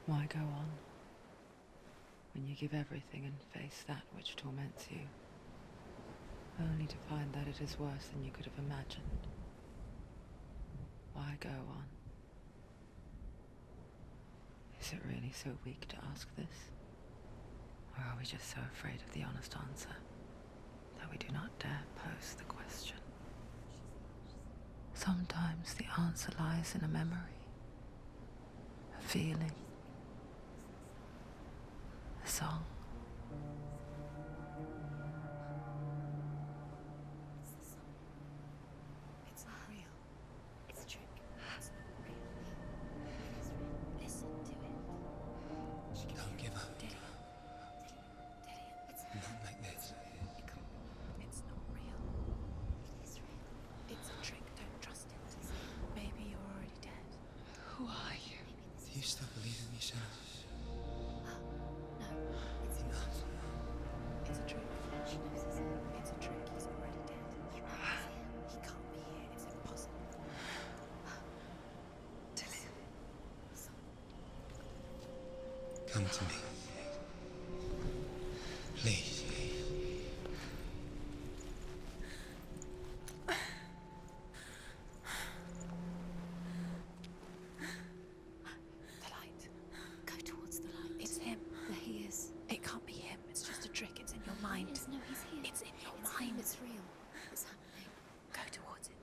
Why go on when you give everything and face that which torments you, only to find that it is worse than you could have imagined? Why go on? Is it really so weak to ask this? Or are we just so afraid of the honest answer that we do not dare pose the question? Sometimes the answer lies in a memory, a feeling, a song. It's not real. It's a trick. It's not real. It is real. Listen to it. She can Don't give up. It's Not like this. It's not real. It is real. It's a trick. Don't trust it. Maybe you're already dead. Who are you? Do you still believe in me, Senua? No, it's Enough. It's a trick. She knows it's a trick. He's already dead. He can't be here. It's impossible. Come to me. Please. The light. Go towards the light. It's him. There he is. It can't be him. It's just a trick. It's in your mind. No, he's here. It's in your mind. It's real. It's happening. Go towards it.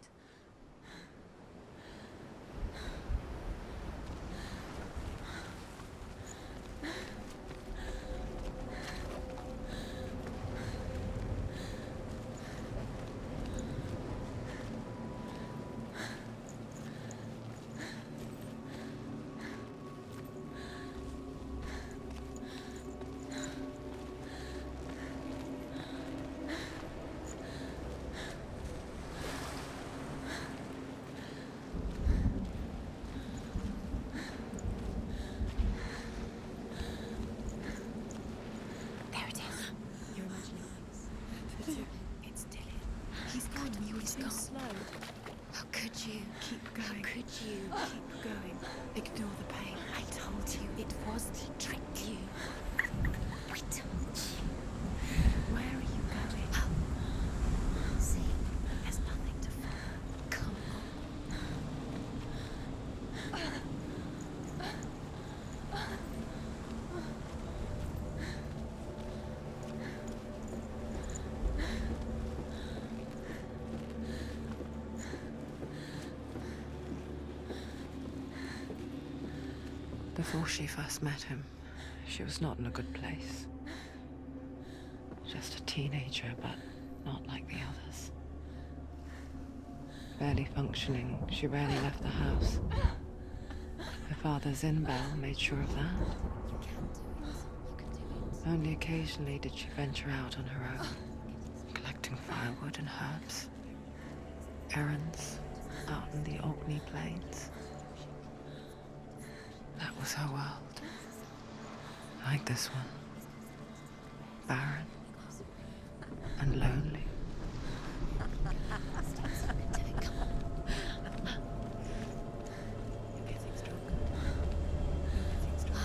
There it is. You're imagining things. It's Dylan. He's gone. You were too slow. How could you? Keep going. How could you? Keep going. Ignore the pain. I told you it was to trick you. I told you. Where are you going? See, there's nothing to follow. Come on. Before she first met him, she was not in a good place. Just a teenager, but not like the others. Barely functioning, she rarely left the house. Her father's in-bell made sure of that. You can do it. You can do it. Only occasionally did she venture out on her own, collecting firewood and herbs. Errands out in the Orkney Plains. That was her world. Like this one. Barren and lonely. You're getting stronger. You're getting stronger.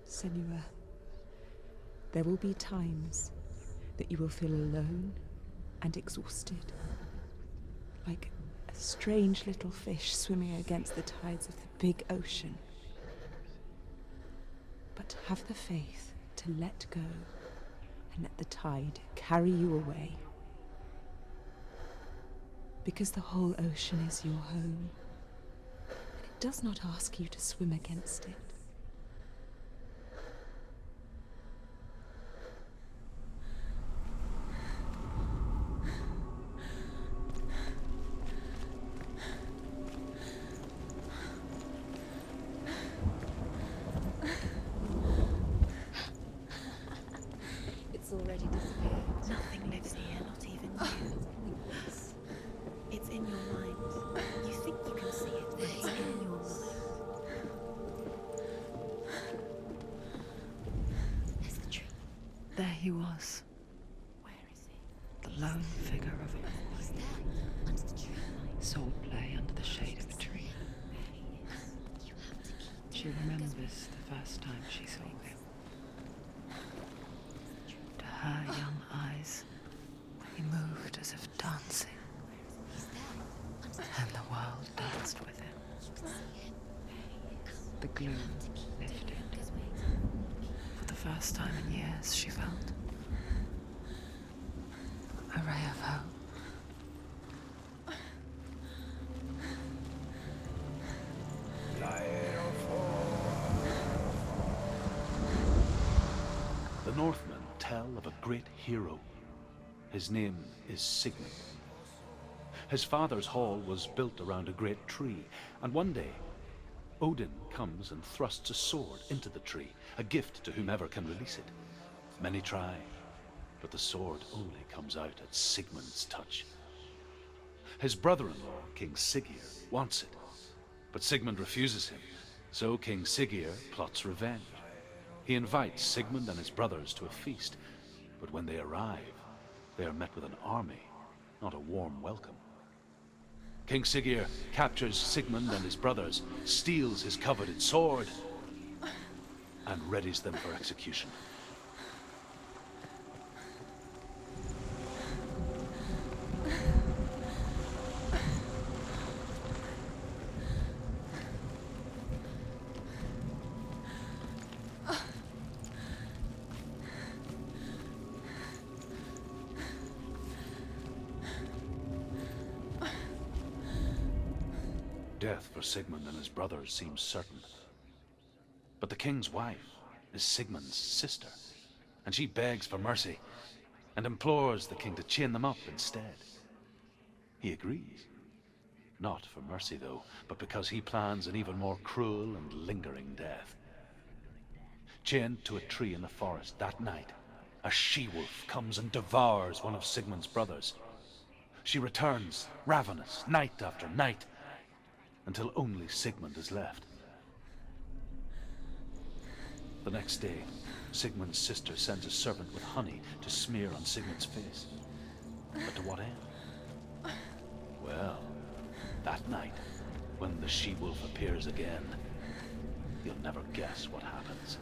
Senua, there will be times that you will feel alone and exhausted, like a strange little fish swimming against the tides of the big ocean. But have the faith to let go and let the tide carry you away. Because the whole ocean is your home, and it does not ask you to swim against it. There he was, Where is he? the lone figure of a He's boy. there, under the tree. Swordplay under the shade of a tree. There he is. You have to keep She remembers the first time she saw him. To her young eyes, he moved as if dancing, He's there, under the and the world danced with him. The gloom lifted. For the first time in years, she felt a ray of hope. The Northmen tell of a great hero. His name is Sigmund. His father's hall was built around a great tree, and one day, Odin comes and thrusts a sword into the tree, a gift to whomever can release it. Many try, but the sword only comes out at Sigmund's touch. His brother-in-law, King Siggeir, wants it, but Sigmund refuses him, so King Siggeir plots revenge. He invites Sigmund and his brothers to a feast, but when they arrive, they are met with an army, not a warm welcome. King Siggeir captures Sigmund and his brothers, steals his coveted sword, and readies them for execution. Death for Sigmund and his brothers seems certain. But the king's wife is Sigmund's sister, and she begs for mercy and implores the king to chain them up instead. He agrees. Not for mercy, though, but because he plans an even more cruel and lingering death. Chained to a tree in the forest that night, a she-wolf comes and devours one of Sigmund's brothers. She returns, ravenous, night after night, until only Sigmund is left. The next day, Sigmund's sister sends a servant with honey to smear on Sigmund's face. But to what end? Well, that night, when the she-wolf appears again, you'll never guess what happens.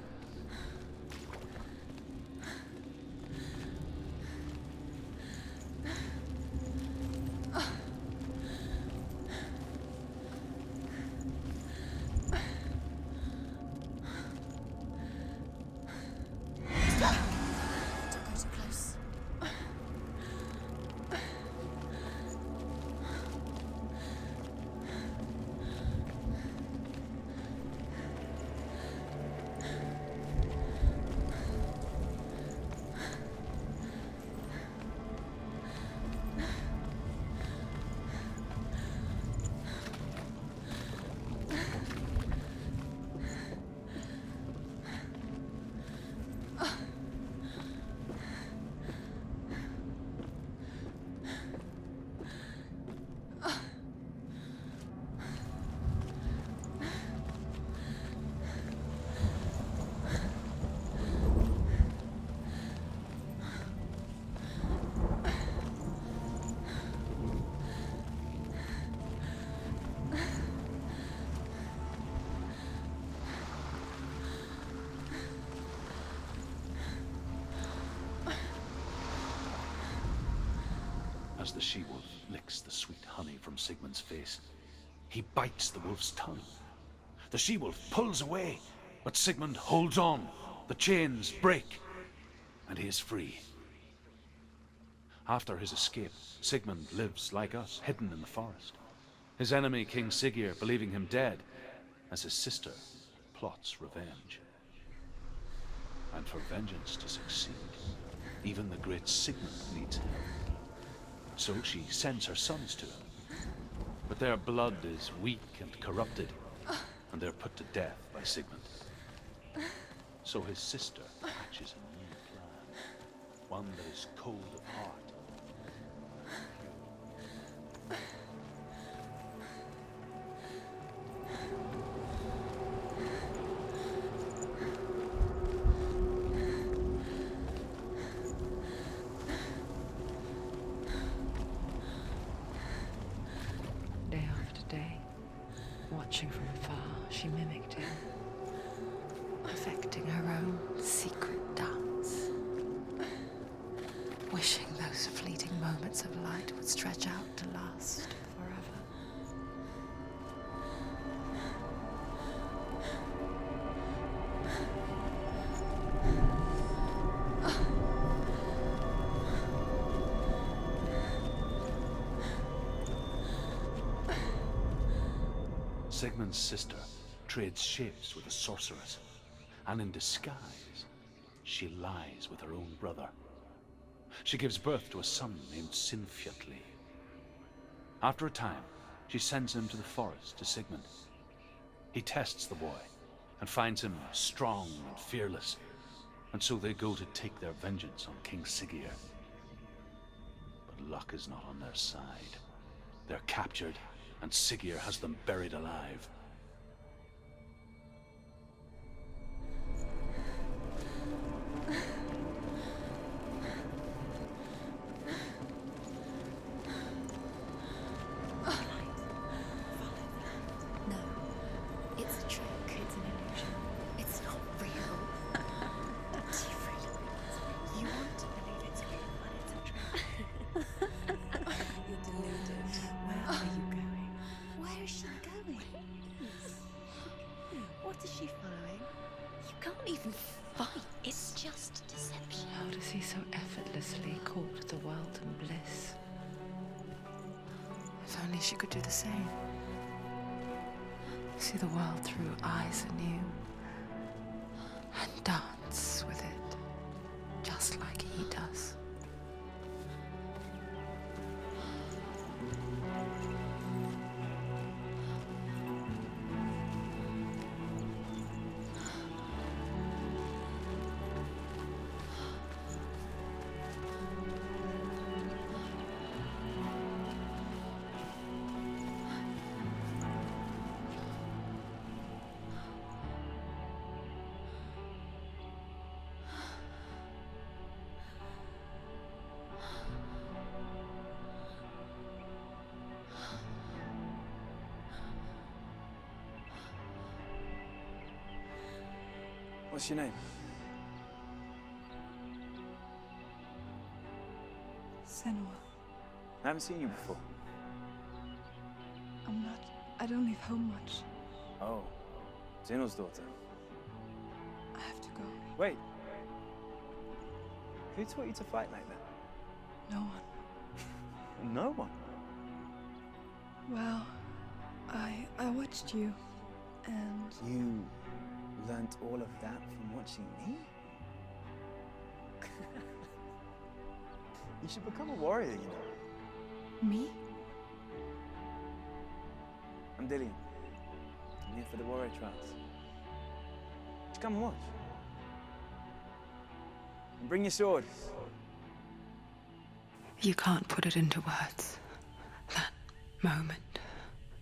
Don't go too close. As the she-wolf licks the sweet honey from Sigmund's face, he bites the wolf's tongue. The she-wolf pulls away, but Sigmund holds on. The chains break, and he is free. After his escape, Sigmund lives like us, hidden in the forest. His enemy, King Siggeir, believing him dead, as his sister plots revenge. And for vengeance to succeed, even the great Sigmund needs help. So she sends her sons to him. But their blood is weak and corrupted, and they're put to death by Sigmund. So his sister hatches a new plan, one that is cold of heart. moments of light would stretch out to last forever. Sigmund's sister trades shapes with a sorceress, and in disguise, she lies with her own brother. She gives birth to a son named Sinfjotli. After a time, she sends him to the forest to Sigmund. He tests the boy and finds him strong and fearless, and so they go to take their vengeance on King Siggeir. But luck is not on their side. They're captured, and Siggeir has them buried alive. No, it's a trick. It's an illusion. It's not real. You want to believe it's real, but it's a trick. You're deluded. Where are you going? Where is she going? What is she following? You can't even fight. It's just deception. How does he so effortlessly court the world and bliss? If only she could do the same. See the world through eyes anew and dance with it, just like he does. What's your name? Senua. I haven't seen you before. I don't leave home much. Oh, Zeno's daughter. I have to go. Wait. Who taught you to fight like that? No one. No one. Well, I watched you, and You learnt all of that from watching me? You should become a warrior, you know. me? I'm Dillian. I'm here for the warrior trials. Just come and watch. And bring your sword. You can't put it into words. That moment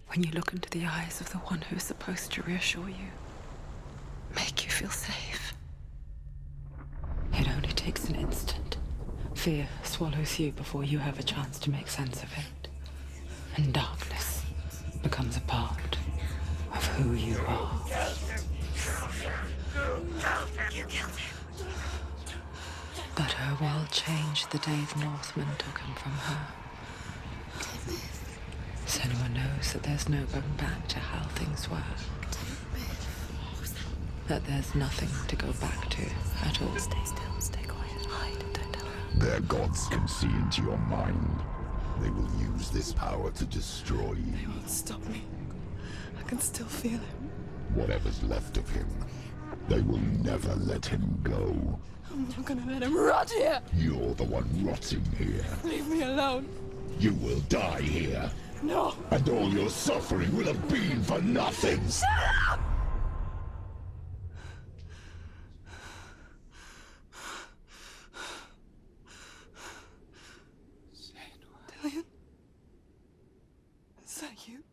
when you look into the eyes of the one who is supposed to reassure you, make you feel safe. It only takes an instant. Fear swallows you before you have a chance to make sense of it. And darkness becomes a part of who you are. You killed him. But her world changed the day the Northmen took him from her. Senua knows that there's no going back to how things were. That there's nothing to go back to at all. Stay still, stay quiet, hide, don't tell her. Their gods can see into your mind. They will use this power to destroy They you. won't stop me. I can still feel him. Whatever's left of him, they will never let him go. I'm not gonna let him rot here. You're the one rotting here. Leave me alone. You will die here, No. and all your suffering will have been for nothing. Shut up! Dillian? Is that you?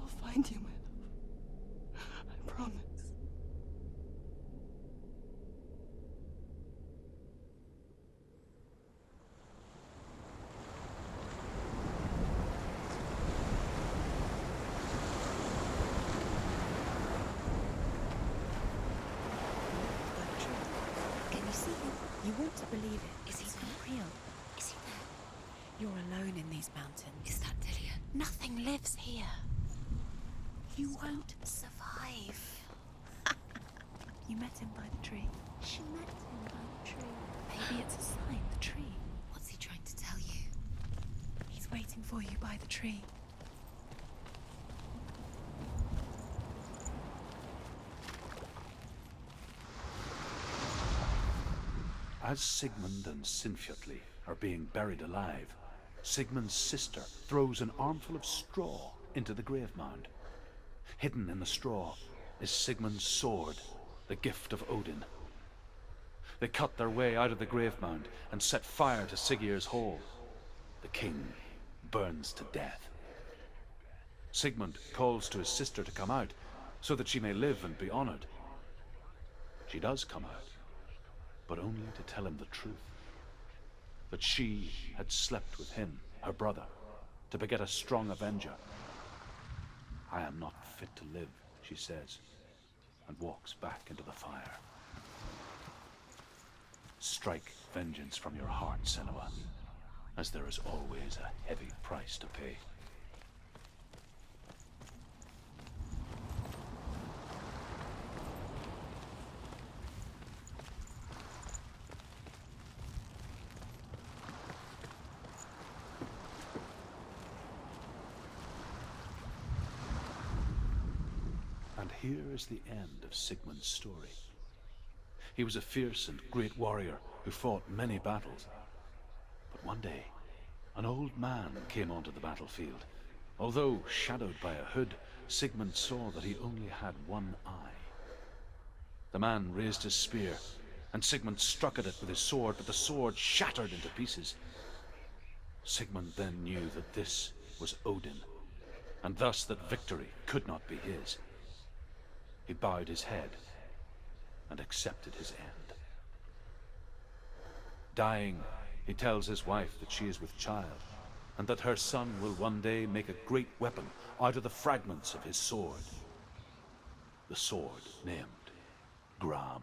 I'll find you, my love. I promise. want to believe it. Is he not real? Is he there? You're alone in these mountains. Is that Dillian? Nothing lives here. You won't survive. You met him by the tree. She met him by the tree. Maybe it's a sign, the tree. What's he trying to tell you? He's waiting for you by the tree. As Sigmund and Sinfjotli are being buried alive, Sigmund's sister throws an armful of straw into the grave mound. Hidden in the straw is Sigmund's sword, the gift of Odin. They cut their way out of the grave mound and set fire to Siggeir's hall. The king burns to death. Sigmund calls to his sister to come out so that she may live and be honored. She does come out, but only to tell him the truth. That she had slept with him, her brother, to beget a strong avenger. I am not fit to live, she says, and walks back into the fire. Strike vengeance from your heart, Senua, as there is always a heavy price to pay. And here is the end of Sigmund's story. He was a fierce and great warrior who fought many battles. But one day, an old man came onto the battlefield. Although shadowed by a hood, Sigmund saw that he only had one eye. The man raised his spear, and Sigmund struck at it with his sword, but the sword shattered into pieces. Sigmund then knew that this was Odin, and thus that victory could not be his. He bowed his head and accepted his end. Dying, he tells his wife that she is with child, and that her son will one day make a great weapon out of the fragments of his sword. The sword named Gram.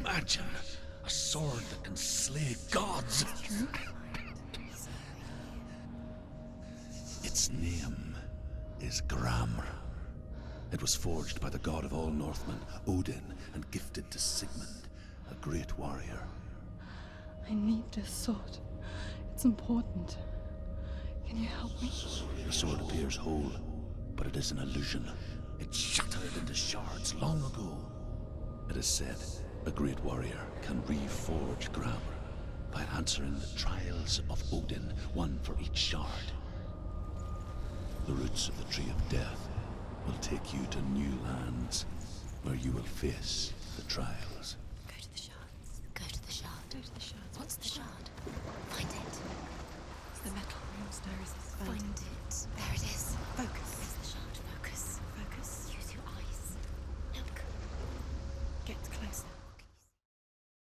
Imagine a sword that can slay gods. Its name is Gram. It was forged by the god of all Northmen, Odin, and gifted to Sigmund, a great warrior. I need this sword. It's important. Can you help me? The sword appears whole, but it is an illusion. It shattered into shards long ago. It is said a great warrior can reforge Gram by answering the trials of Odin, one for each shard. The roots of the Tree of Death will take you to new lands where you will face the trials. Go to the shards. Go to the shard. Go to the shards. What's the shard? Find it. It's the metal runes Iris has found. Find it. There it is. Focus.